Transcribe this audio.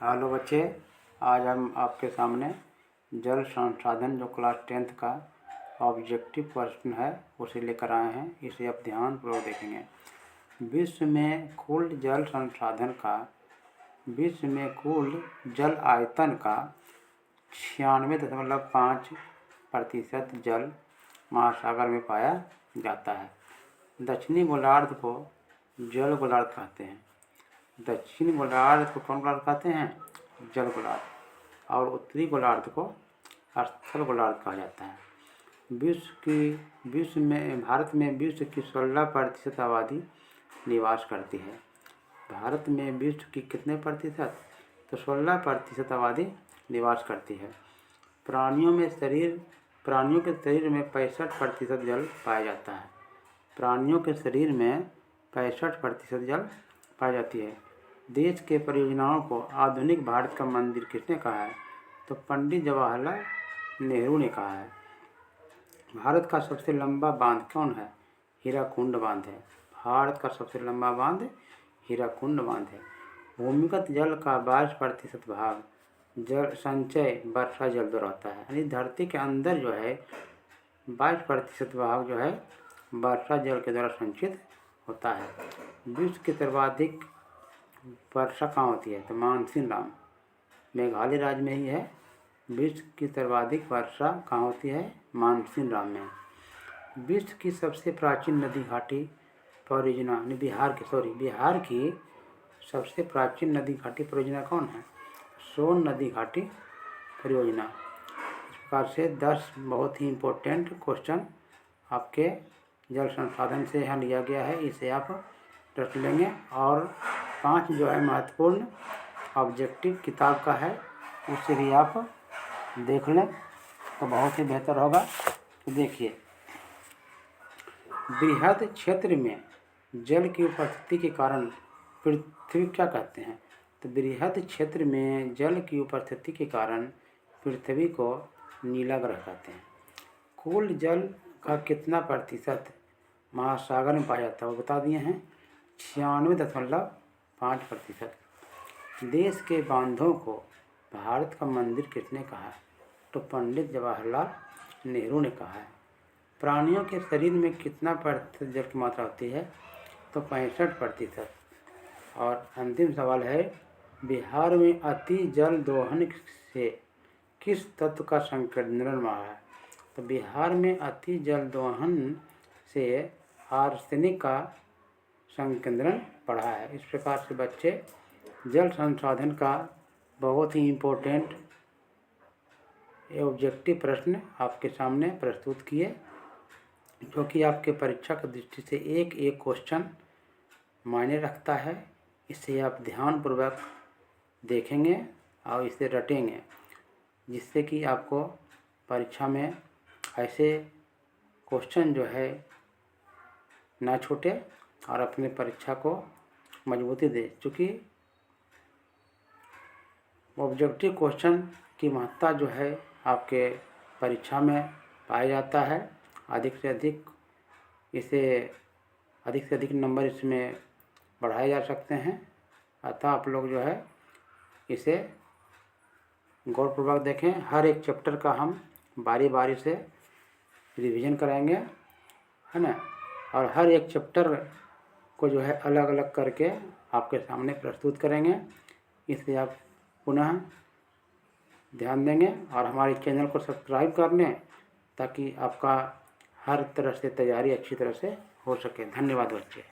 Hello बच्चे, आज हम आपके सामने जल संसाधन जो क्लास 10th का ऑब्जेक्टिव प्रश्न है उसे लेकर आए हैं। इसे आप ध्यानपूर्वक देखेंगे। विश्व में कुल जल संसाधन का विश्व में कुल जल आयतन का 96.5% जल महासागर में पाया जाता है। दक्षिणी गोलार्ध को जल गोलार्ध कहते हैं। दक्षिणी गोलार्ध को कौन गोलार्ध कहते हैं? जल गोलार्ध। और उत्तरी गोलार्ध को स्थल गोलार्ध कहा जाता है। भारत में विश्व की 16% आबादी निवास करती है। भारत में विश्व की कितने प्रतिशत? तो 16% आबादी निवास करती है। प्राणियों के शरीर में 65% जल पाया जाता है। प्राणियों के शरीर में 65% जल पाई जाती है। देश के परियोजनाओं को आधुनिक भारत का मंदिर किसने कहा है? तो पंडित जवाहरलाल नेहरू ने कहा है। भारत का सबसे लंबा बांध कौन है? हीराकुंड बांध है। भारत का सबसे लंबा बांध हीराकुंड बांध है। भूमिगत जल का 22% भाग जल संचय वर्षा जल द्वारा होता है। यानी धरती के अंदर जो है 22% भाग जो है वर्षा जल के द्वारा संचित होता है। विश्व की सर्वाधिक वर्षा कहाँ होती है? तो मानसून राम, मेघालय राज्य में ही है। विश्व की सर्वाधिक वर्षा कहाँ होती है? मानसून राम में। विश्व की सबसे प्राचीन नदी घाटी परियोजना बिहार की सबसे प्राचीन नदी घाटी परियोजना कौन है? सोन नदी घाटी परियोजना। इस प्रकार से 10 बहुत ही इम्पोर्टेंट क्वेश्चन आपके जल संसाधन से यहाँ लिया गया है। इसे आप रख लेंगे। और 5 जो है महत्वपूर्ण ऑब्जेक्टिव किताब का है, उसे भी आप देख लें तो बहुत ही बेहतर होगा। तो देखिए, बृहद क्षेत्र में जल की उपस्थिति के कारण पृथ्वी क्या कहते हैं? तो बृहद क्षेत्र में जल की उपस्थिति के कारण पृथ्वी को नीला ग्रह कहते हैं। कुल जल का कितना प्रतिशत महासागर में पाया जाता है वो बता दिए हैं, 96.5%। देश के बांधों को भारत का मंदिर किसने कहा है? तो पंडित जवाहरलाल नेहरू ने कहा है। प्राणियों के शरीर में कितना प्रतिशत जल की मात्रा होती है? तो 65%। और अंतिम सवाल है, बिहार में अति जल दोहन से किस तत्व का संकेंद्रण बढ़ा है? तो बिहार में अति जल दोहन से आर्सेनिक का संकेंद्रण बढ़ा है। इस प्रकार से बच्चे जल संसाधन का बहुत ही इम्पोर्टेंट ऑब्जेक्टिव प्रश्न आपके सामने प्रस्तुत किए, जो कि आपके परीक्षा की दृष्टि से एक क्वेश्चन मायने रखता है। इसे आप ध्यानपूर्वक देखेंगे और इसे रटेंगे, जिससे कि आपको परीक्षा में ऐसे क्वेश्चन जो है ना छूटे और अपने परीक्षा को मजबूती दे। चूँकि ऑब्जेक्टिव क्वेश्चन की महत्ता जो है आपके परीक्षा में पाया जाता है। अधिक से अधिक नंबर इसमें बढ़ाए जा सकते हैं। अतः आप लोग जो है इसे गौरपूर्वक देखें। हर एक चैप्टर का हम बारी बारी से रिवीजन कराएंगे, है ना। और हर एक चैप्टर को जो है अलग अलग करके आपके सामने प्रस्तुत करेंगे। इसे आप पुनः ध्यान देंगे और हमारे चैनल को सब्सक्राइब कर लें, ताकि आपका हर तरह से तैयारी अच्छी तरह से हो सके। धन्यवाद बच्चे।